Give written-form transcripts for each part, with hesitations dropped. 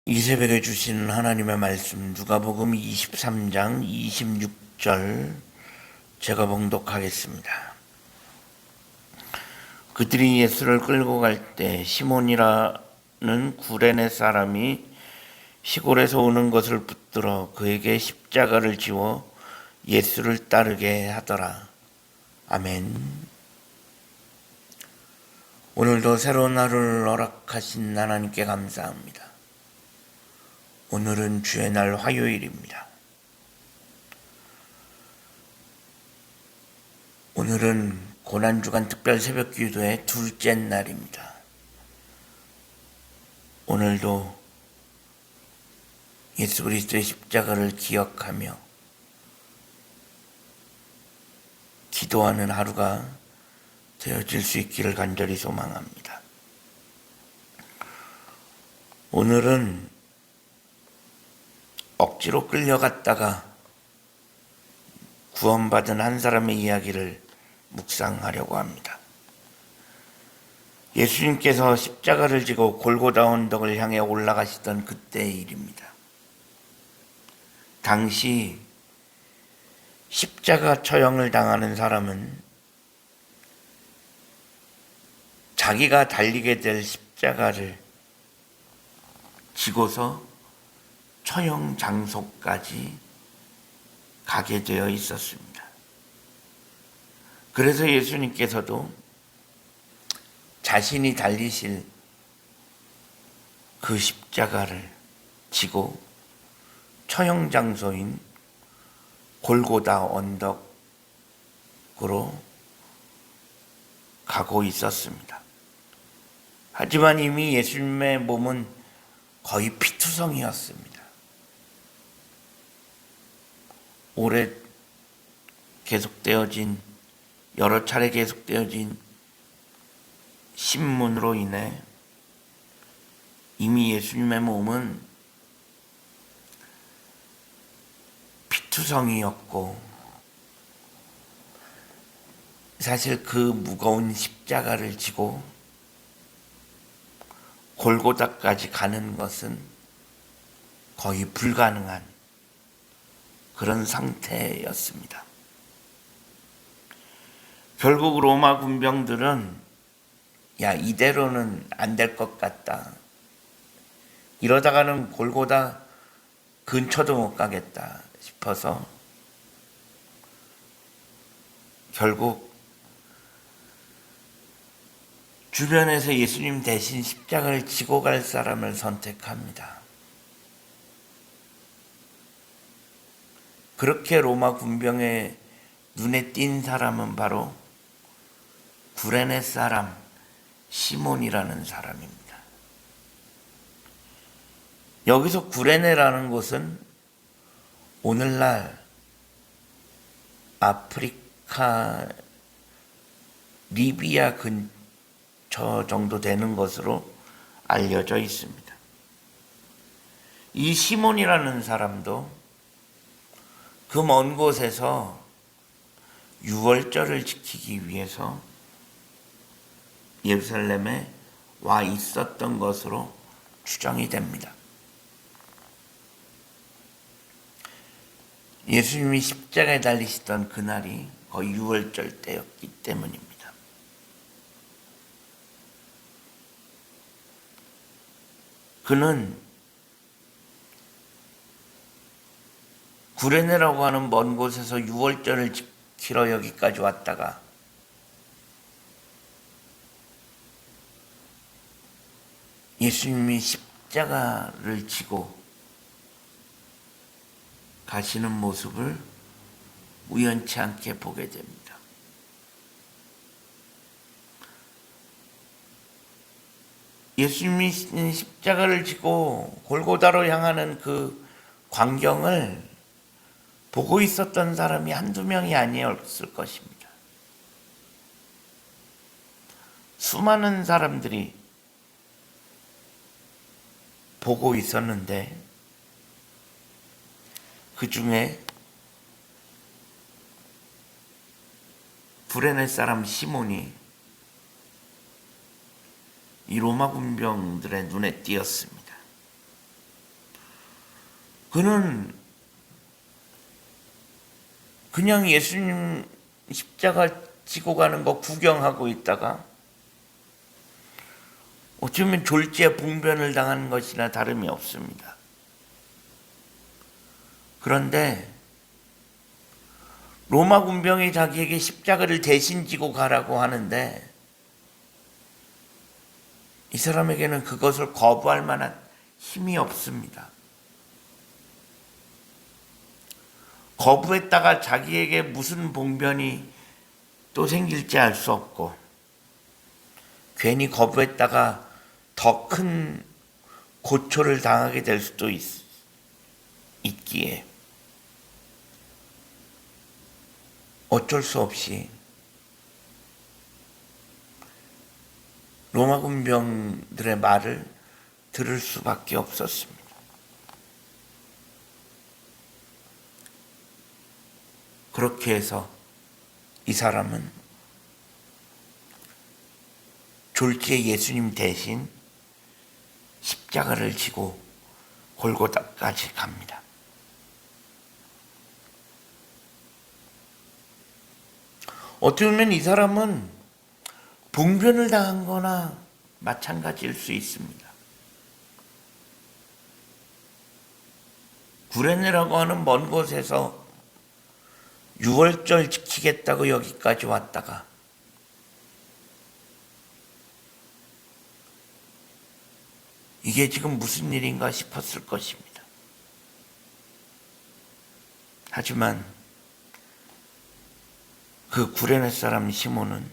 이 새벽에 주시는 하나님의 말씀 누가복음 23장 26절 제가 봉독하겠습니다. 그들이 예수를 끌고 갈 때 시몬이라는 구레네 사람이 시골에서 오는 것을 붙들어 그에게 십자가를 지워 예수를 따르게 하더라. 아멘. 오늘도 새로운 하루를 허락하신 하나님께 감사합니다. 오늘은 주의 날 화요일입니다. 오늘은 고난주간 특별 새벽 기도의 둘째 날입니다. 오늘도 예수 그리스도의 십자가를 기억하며 기도하는 하루가 되어질 수 있기를 간절히 소망합니다. 오늘은 억지로 끌려갔다가 구원받은 한 사람의 이야기를 묵상하려고 합니다. 예수님께서 십자가를 지고 골고다 언덕을 향해 올라가시던 그때의 일입니다. 당시 십자가 처형을 당하는 사람은 자기가 달리게 될 십자가를 지고서 처형 장소까지 가게 되어 있었습니다. 그래서 예수님께서도 자신이 달리실 그 십자가를 지고 처형 장소인 골고다 언덕으로 가고 있었습니다. 하지만 이미 예수님의 몸은 거의 피투성이었습니다. 오래 계속되어진 여러 차례 계속되어진 신문으로 인해 이미 예수님의 몸은 피투성이었고 사실 그 무거운 십자가를 지고 골고다까지 가는 것은 거의 불가능한 그런 상태였습니다. 결국 로마 군병들은 이대로는 안 될 것 같다. 이러다가는 골고다 근처도 못 가겠다 싶어서 결국 주변에서 예수님 대신 십자가를 지고 갈 사람을 선택합니다. 그렇게 로마 군병의 눈에 띈 사람은 바로 구레네 사람 시몬이라는 사람입니다. 여기서 구레네라는 곳은 오늘날 아프리카 리비아 근처 정도 되는 것으로 알려져 있습니다. 이 시몬이라는 사람도 그 먼 곳에서 유월절을 지키기 위해서 예루살렘에 와 있었던 것으로 추정이 됩니다. 예수님이 십자가에 달리시던 그날이 거의 유월절 때였기 때문입니다. 그는 구레네라고 하는 먼 곳에서 유월절을 지키러 여기까지 왔다가 예수님이 십자가를 지고 가시는 모습을 우연치 않게 보게 됩니다. 예수님이 십자가를 지고 골고다로 향하는 그 광경을 보고 있었던 사람이 한두 명이 아니었을 것입니다. 수많은 사람들이 보고 있었는데 그 중에 구레네 사람 시몬이 이 로마 군병들의 눈에 띄었습니다. 그는 그냥 예수님 십자가 지고 가는 거 구경하고 있다가 어쩌면 졸지에 봉변을 당하는 것이나 다름이 없습니다. 그런데 로마 군병이 자기에게 십자가를 대신 지고 가라고 하는데 이 사람에게는 그것을 거부할 만한 힘이 없습니다. 거부했다가 자기에게 무슨 봉변이 또 생길지 알 수 없고 괜히 거부했다가 더 큰 고초를 당하게 될 수도 있기에 어쩔 수 없이 로마 군병들의 말을 들을 수밖에 없었습니다. 그렇게 해서 이 사람은 졸지에 예수님 대신 십자가를 지고 골고다까지 갑니다. 어떻게 보면 이 사람은 봉변을 당한 거나 마찬가지일 수 있습니다. 구레네라고 하는 먼 곳에서 6월절 지키겠다고 여기까지 왔다가 이게 지금 무슨 일인가 싶었을 것입니다. 하지만 그 구레네 사람 시몬은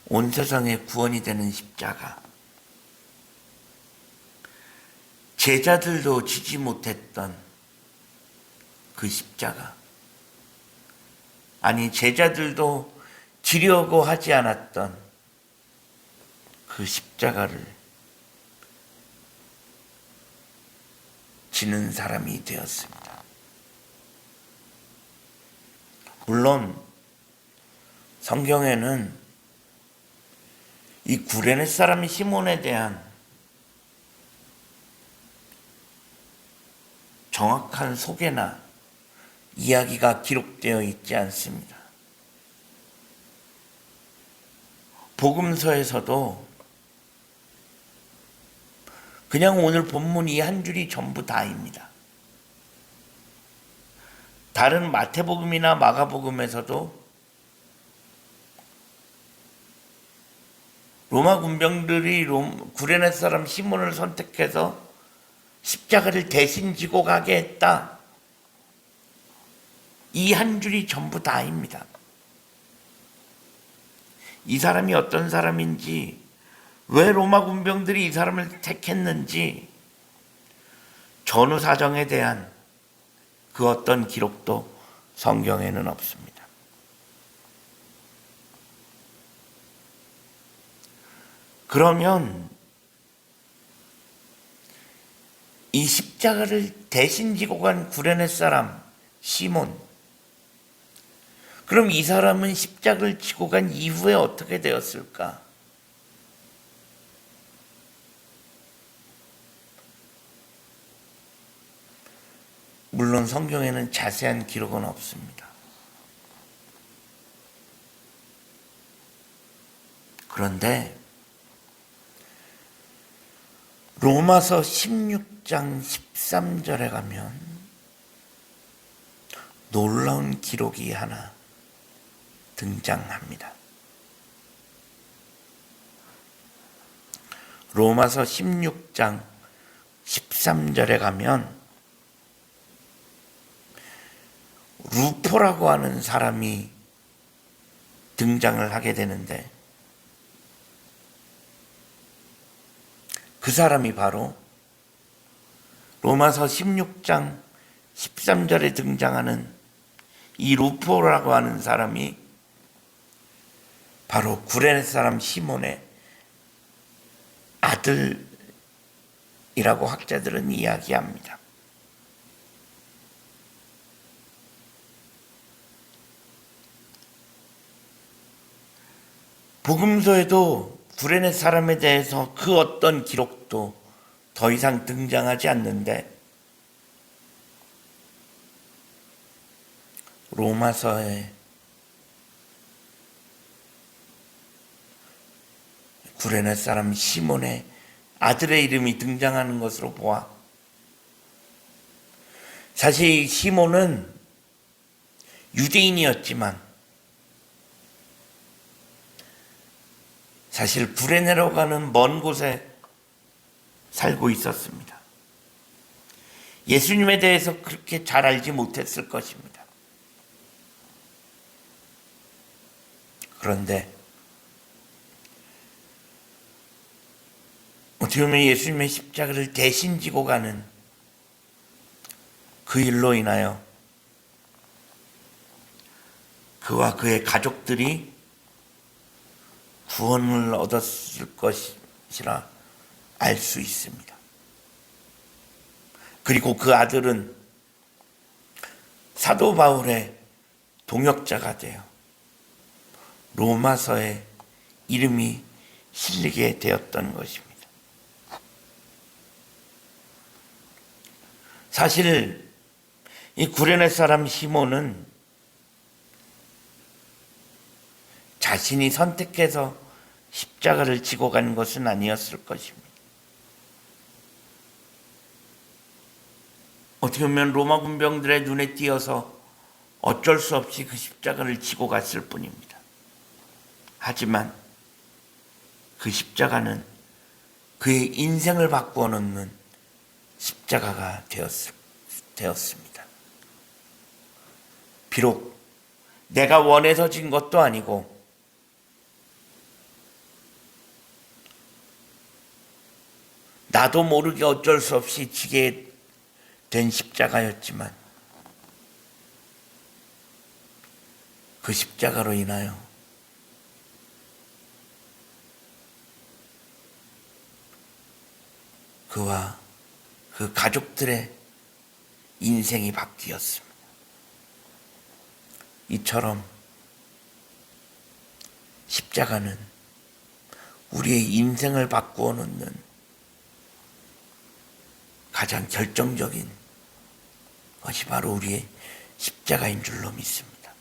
온 세상의 구원이 되는 십자가, 제자들도 지지 못했던 그 십자가, 아니 제자들도 지려고 하지 않았던 그 십자가를 지는 사람이 되었습니다. 물론 성경에는 이 구레네 사람 시몬에 대한 정확한 소개나 이야기가 기록되어 있지 않습니다. 복음서에서도 그냥 오늘 본문 이 한 줄이 전부 다입니다. 다른 마태복음이나 마가복음에서도 로마 군병들이 구레네 사람 시몬을 선택해서 십자가를 대신 지고 가게 했다. 이 한 줄이 전부 다입니다. 이 사람이 어떤 사람인지, 왜 로마 군병들이 이 사람을 택했는지 전후 사정에 대한 그 어떤 기록도 성경에는 없습니다. 그러면 이 십자가를 대신 지고 간 구레네 사람 시몬, 그럼 이 사람은 십자가를 지고 간 이후에 어떻게 되었을까? 물론 성경에는 자세한 기록은 없습니다. 그런데 로마서 16장 13절에 가면 놀라운 기록이 하나 등장합니다. 로마서 16장 13절에 가면 루포라고 하는 사람이 등장을 하게 되는데 그 사람이 바로 로마서 16장 13절에 등장하는 이 루포라고 하는 사람이 바로 구레네 사람 시몬의 아들이라고 학자들은 이야기합니다. 복음서에도 구레네 사람에 대해서 그 어떤 기록도 더 이상 등장하지 않는데 로마서에 구레네 사람 시몬의 아들의 이름이 등장하는 것으로 보아 사실 시몬은 유대인이었지만 사실 구레네로 가는 먼 곳에 살고 있었습니다. 예수님에 대해서 그렇게 잘 알지 못했을 것입니다. 그런데 어떻게 보면 예수님의 십자가를 대신 지고 가는 그 일로 인하여 그와 그의 가족들이 구원을 얻었을 것이라 알 수 있습니다. 그리고 그 아들은 사도 바울의 동역자가 되어 로마서에 이름이 실리게 되었던 것입니다. 사실 이 구레네 사람 시몬은 자신이 선택해서 십자가를 지고 간 것은 아니었을 것입니다. 어떻게 보면 로마 군병들의 눈에 띄어서 어쩔 수 없이 그 십자가를 지고 갔을 뿐입니다. 하지만 그 십자가는 그의 인생을 바꾸어 놓는 십자가가 되었습니다. 비록 내가 원해서 진 것도 아니고 나도 모르게 어쩔 수 없이 지게 된 십자가였지만 그 십자가로 인하여 그와 그 가족들의 인생이 바뀌었습니다. 이처럼 십자가는 우리의 인생을 바꾸어 놓는 가장 결정적인 것이 바로 우리의 십자가인 줄로 믿습니다.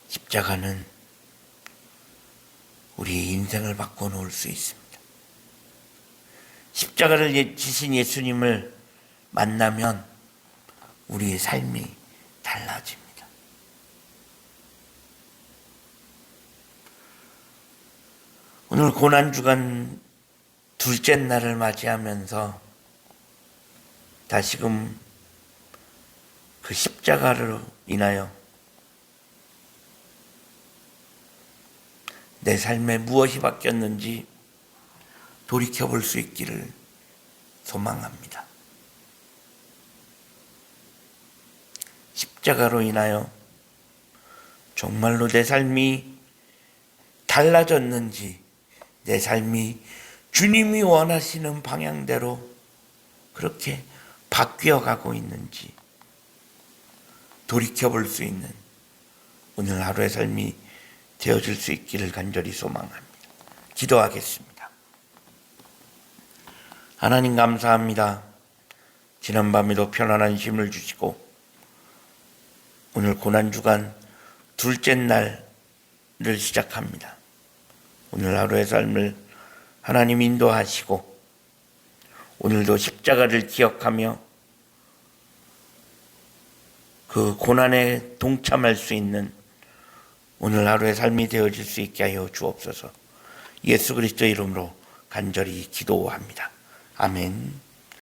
십자가는 우리의 인생을 바꿔 놓을 수 있습니다. 십자가를 지신 예수님을 만나면 우리의 삶이 달라집니다. 오늘 고난주간 둘째 날을 맞이하면서 다시금 그 십자가로 인하여 내 삶에 무엇이 바뀌었는지 돌이켜볼 수 있기를 소망합니다. 십자가로 인하여 정말로 내 삶이 달라졌는지, 내 삶이 주님이 원하시는 방향대로 그렇게 바뀌어 가고 있는지 돌이켜볼 수 있는 오늘 하루의 삶이 되어질 수 있기를 간절히 소망합니다. 기도하겠습니다. 하나님 감사합니다. 지난밤에도 편안한 쉼을 주시고 오늘 고난주간 둘째 날을 시작합니다. 오늘 하루의 삶을 하나님 인도하시고 오늘도 십자가를 기억하며 그 고난에 동참할 수 있는 오늘 하루의 삶이 되어질 수 있게 하여 주옵소서. 예수 그리스도의 이름으로 간절히 기도합니다. 아멘.